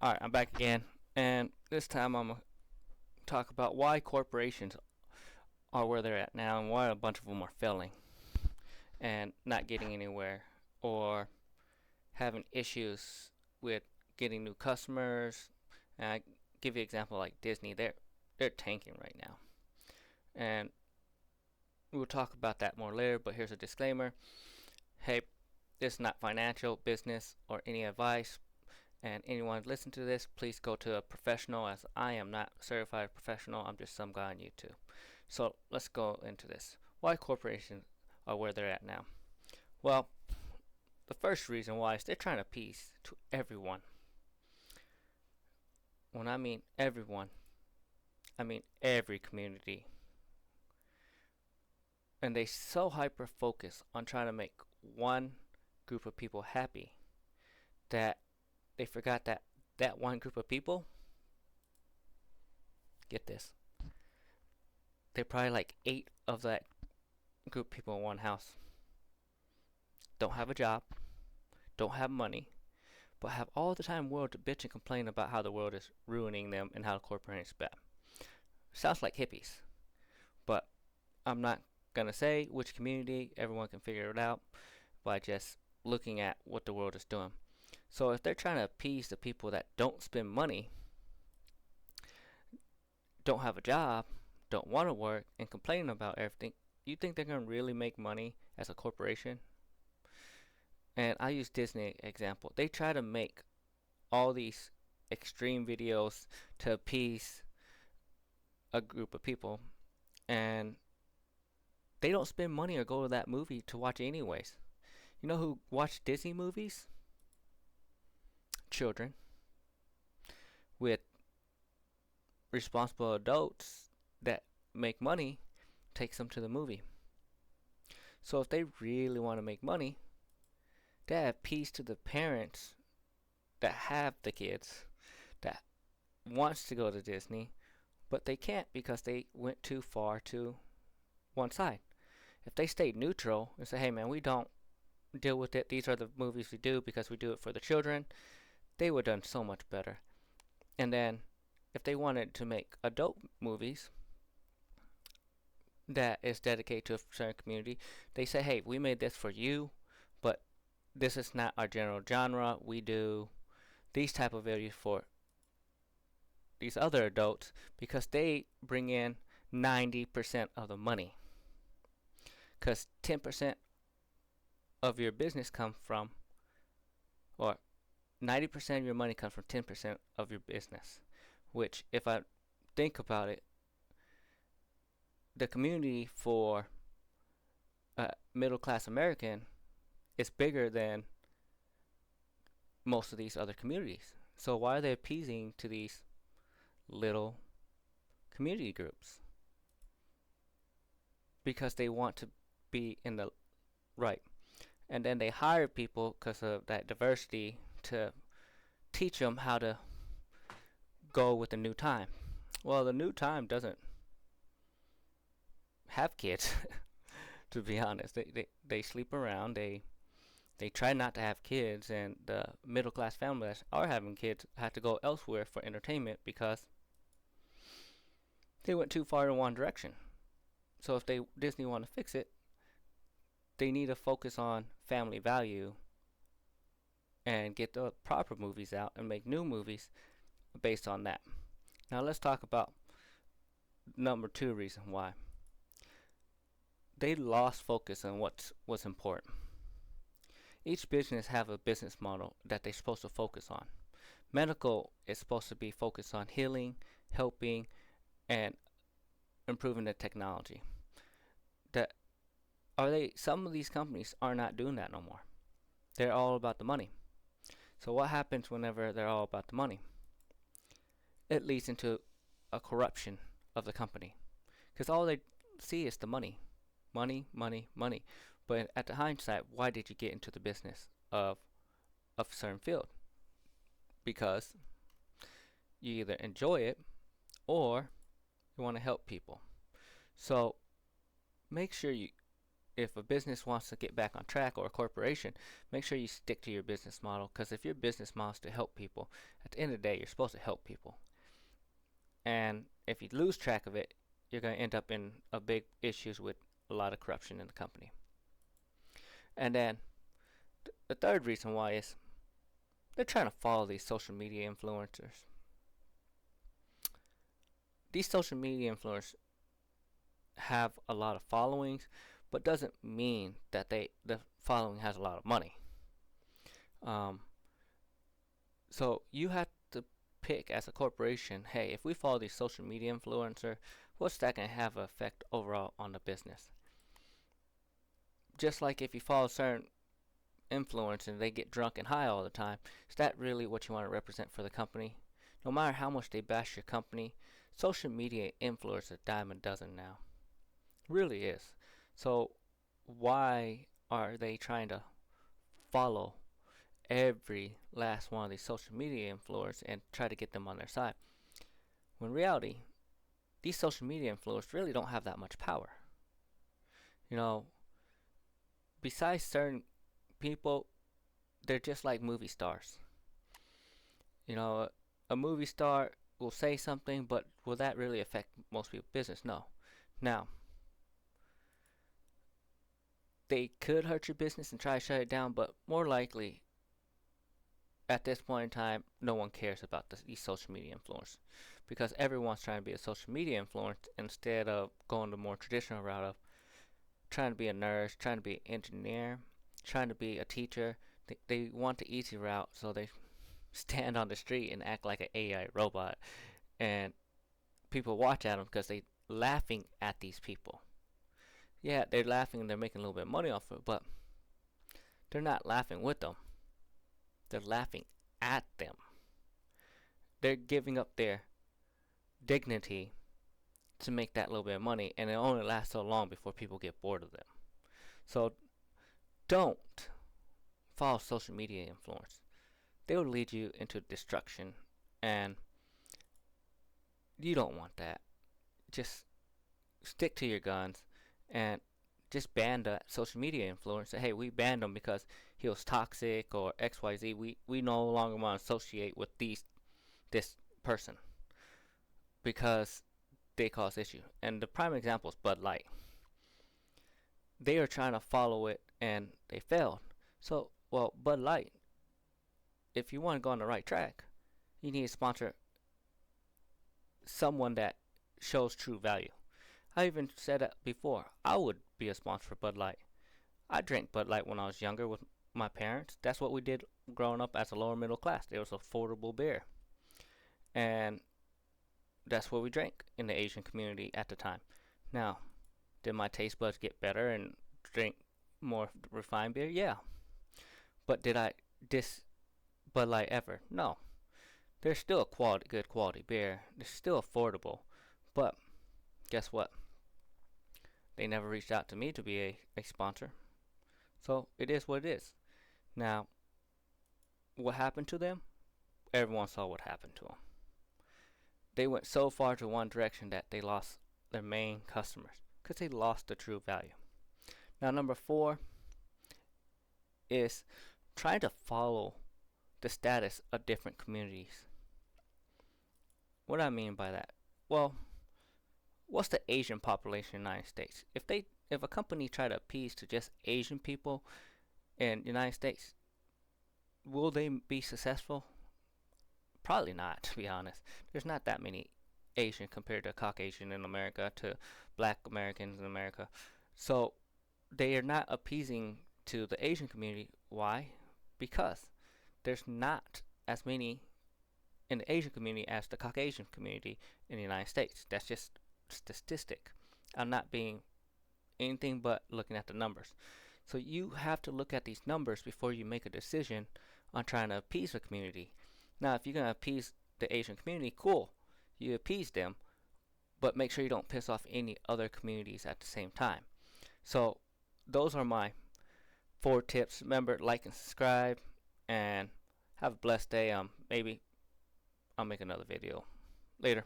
Alright, I'm back again, and this time I'm going to talk about why corporations are where they're at now and why a bunch of them are failing and not getting anywhere or having issues with getting new customers. And I give you an example like Disney, they're tanking right now. And we'll talk about that more later, but here's a disclaimer. Hey, this is not financial, business, or any advice. And anyone listen to this, please go to a professional, as I am not a certified professional. I'm just some guy on YouTube. So let's go into this. Why corporations are where they're at now? Well, the first reason why is they're trying to appease to everyone. When I mean everyone, I mean every community. And they so hyper focus on trying to make one group of people happy that they forgot that that one group of people, get this, they're probably like 8 of that group of people in one house. Don't have a job, don't have money, but have all the time in the world to bitch and complain about how the world is ruining them and how the corporation is bad. Sounds like hippies, but I'm not gonna say which community. Everyone can figure it out by just looking at what the world is doing. So if they're trying to appease the people that don't spend money, don't have a job, don't want to work, and complaining about everything, you think they're gonna really make money as a corporation? And I use Disney example. They try to make all these extreme videos to appease a group of people, and they don't spend money or go to that movie to watch anyways. You know who watch Disney movies? Children with responsible adults that make money takes them to the movie. So if they really want to make money, they appease to the parents that have the kids that wants to go to Disney, but they can't because they went too far to one side. If they stayed neutral and say, hey man, we don't deal with it, these are the movies we do because we do it for the children, they would have done so much better. And then if they wanted to make adult movies that is dedicated to a certain community, they say, hey, we made this for you, but this is not our general genre. We do these type of videos for these other adults because they bring in 90% of the money. Because 10% of your business comes from, or 90% of your money comes from 10% of your business. Which, if I think about it, the community for a middle class American is bigger than most of these other communities. So why are they appeasing to these little community groups? Because they want to be in the right. And then they hire people because of that diversity to teach them how to go with the new time. Well, the new time doesn't have kids, to be honest. They sleep around. They try not to have kids, and the middle class families that are having kids have to go elsewhere for entertainment because they went too far in one direction. So if Disney want to fix it, they need to focus on family value and get the proper movies out and make new movies based on that. Now let's talk about number 2 reason why. They lost focus on what's important. Each business have a business model that they're supposed to focus on. Medical is supposed to be focused on healing, helping, and improving the technology. That some of these companies are not doing that no more. They're all about the money. So what happens whenever they're all about the money? It leads into a corruption of the company. Because all they see is the money. Money, money, money. But at the hindsight, why did you get into the business of a certain field? Because you either enjoy it or you want to help people. So make sure if a business wants to get back on track, or a corporation, make sure you stick to your business model, because if your business model is to help people, at the end of the day, you're supposed to help people. And if you lose track of it, you're going to end up in a big issues with a lot of corruption in the company. And then the third reason why is they're trying to follow these social media influencers. These social media influencers have a lot of followings, but doesn't mean that the following has a lot of money. So you have to pick as a corporation, hey, if we follow these social media influencer, what's that going to have an effect overall on the business? Just like if you follow certain influencers and they get drunk and high all the time, is that really what you want to represent for the company? No matter how much they bash your company, social media influencers a dime a dozen now. Really is. So why are they trying to follow every last one of these social media influencers and try to get them on their side? When in reality, these social media influencers really don't have that much power. You know, besides certain people, they're just like movie stars. You know, a movie star will say something, but will that really affect most people's business? No. Now, they could hurt your business and try to shut it down, but more likely, at this point in time, no one cares about these social media influencers, because everyone's trying to be a social media influencer instead of going the more traditional route of trying to be a nurse, trying to be an engineer, trying to be a teacher. They want the easy route, so they stand on the street and act like an AI robot, and people watch at them because they're laughing at these people. Yeah, they're laughing and they're making a little bit of money off of it, but they're not laughing with them. They're laughing at them. They're giving up their dignity to make that little bit of money, and it only lasts so long before people get bored of them. So don't follow social media influence. They will lead you into destruction, and you don't want that. Just stick to your guns and just ban the social media influencer. Hey, we banned him because he was toxic or XYZ. We no longer want to associate with this person because they cause issue. And the prime example is Bud Light. They are trying to follow it and they failed. So, well, Bud Light, if you want to go on the right track, you need to sponsor someone that shows true value. I even said that before. I would be a sponsor for Bud Light. I drank Bud Light when I was younger with my parents. That's what we did growing up as a lower middle class. It was affordable beer. And that's what we drank in the Asian community at the time. Now, did my taste buds get better and drink more refined beer? Yeah. But did I diss Bud Light ever? No. There's still a good quality beer. It's still affordable. But guess what? They never reached out to me to be a sponsor. So it is what it is. Now, what happened to them? Everyone saw what happened to them. They went so far to one direction that they lost their main customers because they lost the true value. Now, number 4 is trying to follow the status of different communities. What do I mean by that? Well, what's the Asian population in the United States? If a company try to appease to just Asian people in the United States, will they be successful? Probably not, to be honest. There's not that many Asian compared to Caucasian in America, to Black Americans in America. So they are not appeasing to the Asian community. Why? Because there's not as many in the Asian community as the Caucasian community in the United States. That's just statistic. I'm not being anything but looking at the numbers. So you have to look at these numbers before you make a decision on trying to appease a community. Now, if you're going to appease the Asian community, cool. You appease them, but make sure you don't piss off any other communities at the same time. So those are my 4 tips. Remember, like and subscribe, and have a blessed day. Maybe I'll make another video later.